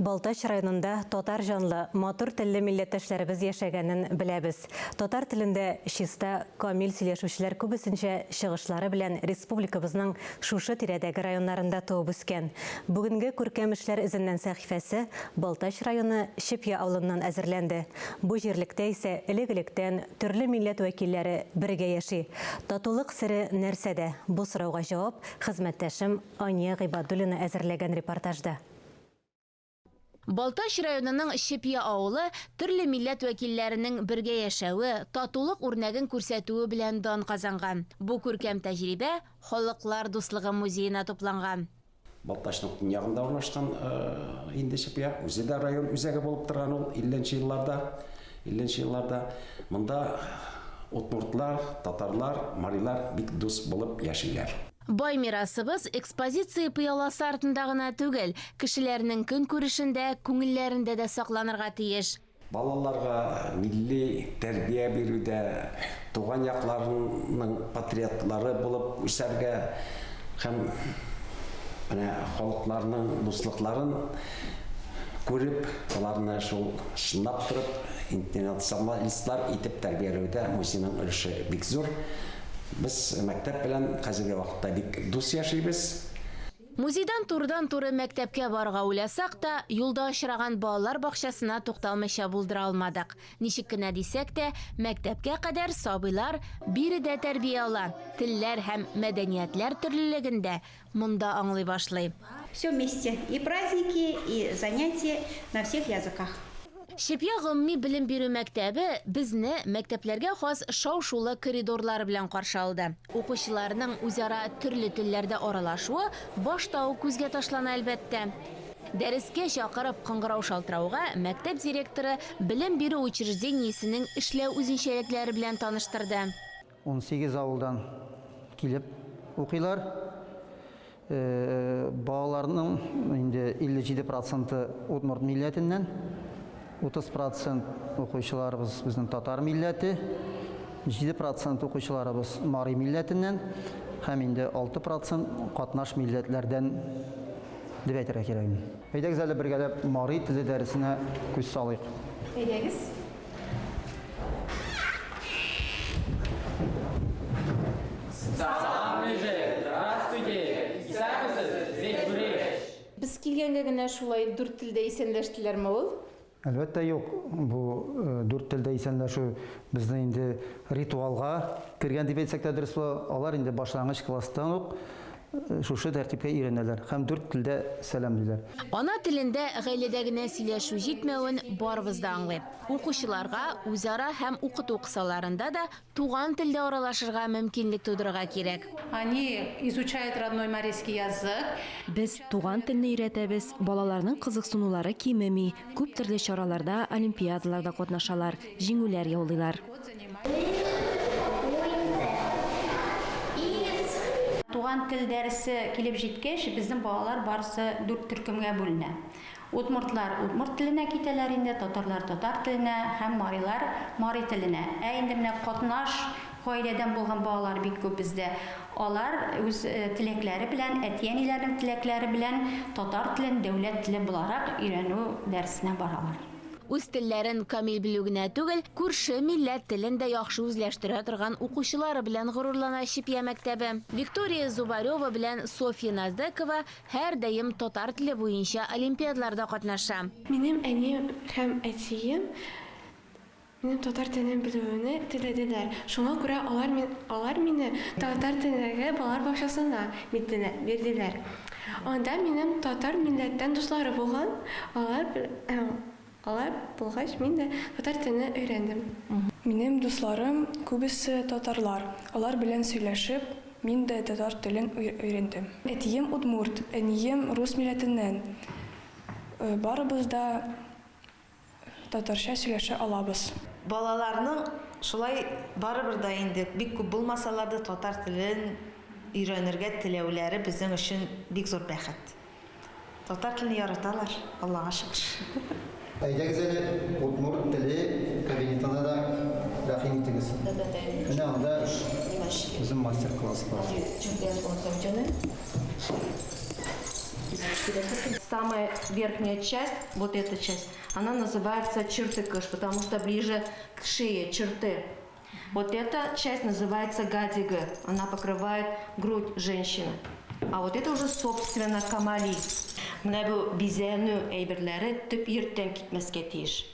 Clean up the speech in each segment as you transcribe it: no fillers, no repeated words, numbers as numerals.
Балтач районында татар жанлы матур телле милләттәшләребез яшәгәнен беләбез. Татар телендә чиста, камил сөйләшүчеләр күбесенчә чыгышлары белән республикабызның шушы тирәдәге районнарында туып үскән. Бүгенге күркәм эшләр эзеннән сәхифәсе Балтач районы Шипья авылыннан әзерләнде. Бу җирлектә исә элек-электән төрле милләт вәкилләре бергә яши. Татулык сере нәрсәдә? Бу сорауга җавап хезмәттәшем Ания Гыйбадуллина әзерләгән репортажда. Балтач районының Шипья авылы төрле милләт вәкилләренең бергә яшәүе, татулык үрнәген күрсәтүе белән дан казанган. Бу күркәм тәҗрибә Халыклар дуслыгы музеена тупланган. Балтачның төньягында урнашкан инде Шипья, үзе дә район үзәге булып торган ул 50нче елларда. Монда удмуртлар, татарлар, марилар бик дус булып яшиләр. Бай мирасыбыз экспозиция пыяласы артында гына түгел, кешеләрнең көн күрешендә, күңелләрендә дә сакланырга тиеш. Балаларга милли тәрбия бирүдә, туган якларының патриотлары булып үсәргә һәм халыкларның дуслыкларын күреп, аларны шул шынлап торып, интернационалистлар итеп тәрбияләүдә музейның өлеше бик зур. Biz мәктәп белән хәзерге вакытта бик дус яшибез. Музейдан турыдан-туры мәктәпкә барга уйласак та, юлда очраган балалар бакчасына тукталмыйча булдыра алмадык. Ничек кенә дисәк тә, мәктәпкә кадәр сабыйлар биредә тәрбия ала. Телләр һәм мәдәниятләр төрлелегендә монда аңлый башлый. Все вместе. И праздники, и занятия на всех языках. Шипья гомуми белем бирү мәктәбе безне мәктәпләргә хас шау-шулы коридорлары белән каршы алды. Укучыларның үзара төрле телләрдә аралашуы башта ук күзгә ташлана әлбәттә. Дәрескә чакырып кыңгырау шалтырауга мәктәп директоры белем бирү учреждениесенең эшләү үзенчәлекләре белән таныштырды. 18 авылдан килеп укыйлар. Балаларның инде 57% удмурт милләтеннән, 30% укучыларыбыз безнең татар милләте, 7% укучыларыбыз мари милләтеннән һәм инде 6% катнаш милләтләрдән дип әйтергә кирәк. Әйдәгез әле бергәләп мари теле дәресенә күз салыйк. Әйдәгез. Biz килгәнгә генә шулай дүрт телдә исәнләштеләрме ул? Әлбәттә юк. Бу дүрт телдә исәнләшү безнең инде ритуалга кергән дип әйтсәк тә дөрес була. Алар инде башлангыч класстан ук шушы тәртипкә өйрәнәләр һәм дүрт телдә сәламлыйлар. Ана телендә гаиләдә генә сөйләшү җитмәвен барыбыз да аңлый. Укучыларга үзара һәм укыту кысаларында да туган телдә аралашырга мөмкинлек тудырырга кирәк. Они изучают родной марийский язык. Без туган телне өйрәтәбез, балаларның кызыксынулары кимеми, күп төрле чараларда, олимпиадаларда катнашалар, җиңүләр яулыйлар. Туган тел дәресе килеп җиткәч, безнең балалар барысы 4 төркемгә бүленә. Удмуртлар удмурт теленә китәләр инде, татарлар татар теленә һәм марилар мари теленә. Ә инде менә катнаш гаиләдән булган балалар бик күп бездә. Алар үз теләкләре белән, әти-әниләрнең теләкләре белән татар телен дәүләт теле буларак өйрәнү дәресенә баралар. Үз телләрен камил белү генә түгел, күрше милләт телен дә яхшы үзләштерә торган укучылары белән горурлана Шипья мәктәбе. Виктория Зубарева белән София Наздекова һәр даим татар теле буенча олимпиадаларда катнаша. Минем әнием һәм әтием минем татар телен белүне теләделәр. Шуңа күрә алар мине татар телендәге балалар бакчасына бирделәр. Анда минем татар милләттән дуслары булган, алар булгач мин дә татар телен өйрәндем. Минем дусларым күбесе татарлар. Алар белән сөйләшеп, мин дә татар телен өйрәндем. Әтием удмурт, әнием рус милләтеннән. Барыбыз да татарча сөйләшә алабыз. Балаларның шулай барыбыр да инде бик күп булмасалар да татар телен өйрәнергә теләүләре безнең өчен бик зур бәхет. Татар телен яраталар, Аллага шөкер. Әйдәгез әле удмурт теле кабинетына да рәхим итегез. Менә анда безнең мастер-класс бар. Самая верхняя часть, вот эта часть, она называется чертыкыш, потому что ближе к шее, черты. Вот эта часть называется гадига, она покрывает грудь женщины. А вот это уже, собственно, камали. Менә бу бизәнү әйберләре төп йөрттән китмәскә тиеш.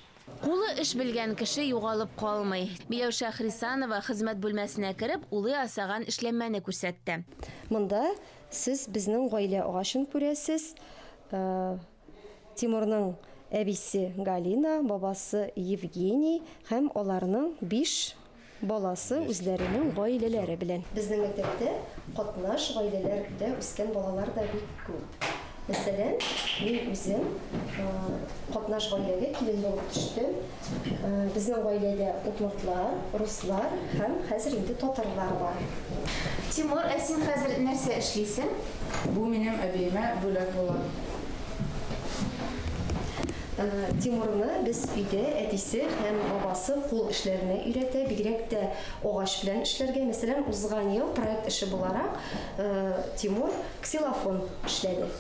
Кулы эш белгән кеше югалып калмый. Миләүшә Хрисанова хезмәт бүлмәсенә кереп, улы асаган эшләнмәне күрсәтте. Монда сез безнең гаилә агачын күрәсез. Тимурның әбисе Галина, бабасы Евгений һәм аларның 5 баласы үзләренең гаиләләре белән. Безнең мәктәптә катнаш гаиләләрдә үскән балалар да бик күп. Мәсәлән, мин үзем катнаш гаиләгә килен булып төштем. Безнең гаиләдә удмуртлар, руслар һәм хәзер инде татарлар бар. Тимур, син хәзер нәрсә эшлисең? Бу минем әбиемә бүләк була. Тимурны без өйдә әтисе һәм бабасы кул эшләренә өйрәтә, бигрәк тә агач белән эшләргә. Мәсәлән, узган ел проект эше буларак Тимур ксилофон эшләде.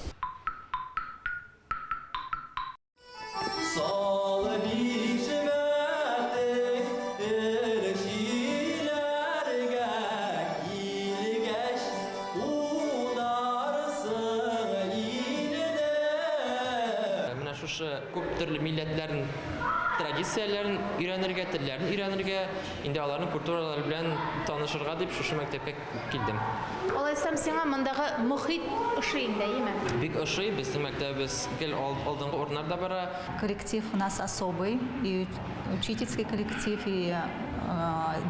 Күп төрле милләтләрнең традицияләрен өйрәнергә, телләрен өйрәнергә, инде аларның культуралары белән танышырга дип шушы мәктәпкә килдем. Алайсам, сиңа мондагы мөхит ошый инде, Бик ошый, безнең мәктәбебез гел алдынгы урыннарда бара. Коллектив у нас особый, и учительский коллектив, и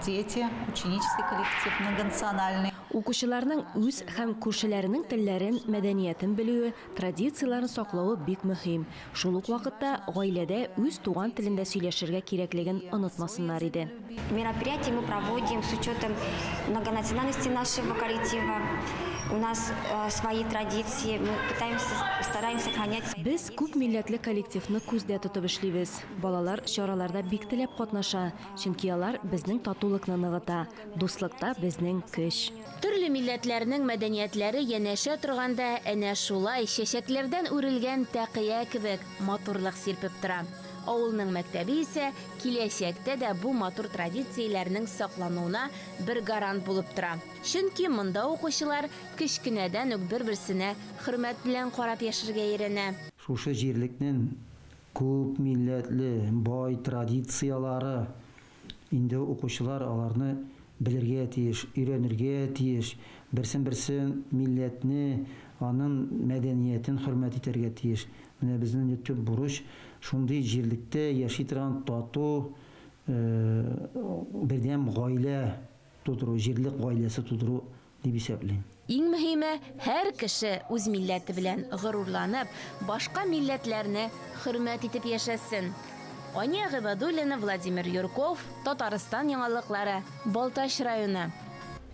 дети, ученический коллектив, многонациональный. Укучыларның үз һәм күршеләренең телләрен, мәдәниятен белүе, традицияларын саклауы бик мөһим. Шул ук вакытта гаиләдә үз туган телендә сөйләшергә кирәклеген унутмасыннар иде. Мероприятия мы проводим с учетом многонациональности нашего коллектива. У нас свои традиции, мы стараемся сохранять. Без күп милләтле коллективны күздә тотып эшлибез. Балалар чараларда бик теләп катнаша, чөнки алар безнең татулыкны ныгыта, дуслыкта безнең көч. Төрле милләтләрнең мәдәниятләре янәшә торганда, әнә шулай чәчәкләрдән үрелгән тәкыя кебек матурлык сирпеп тора. Авылның мәктәбе исә киләчәктә дә бу матур традицияләрнең саклануына бер гарант булып тора. Чөнки монда укучылар кичкенәдән үк бер-берсенә хөрмәт белән карап яшәргә өйрәнә. Шушы җирлекнең күп милләтле, бай традициялары, инде укучылар аларны белергә тиеш, өйрәнергә тиеш, берсен-берсен милләтне, аның мәдәниятен хөрмәт итәргә тиеш. Менә безнең төп бурыч шундый җирлектә яши торган тату бердәм гаилә тудыру, җирлек гаиләсе тудыру дип исәплим. Иң мөһиме, һәр кеше үз милләте белән горурланып, башка милләтләрне хөрмәт итеп яшәсен. Ания Гыйбадуллина, Владимир Юрков, Татарстан яңалыклары, Балтач районы.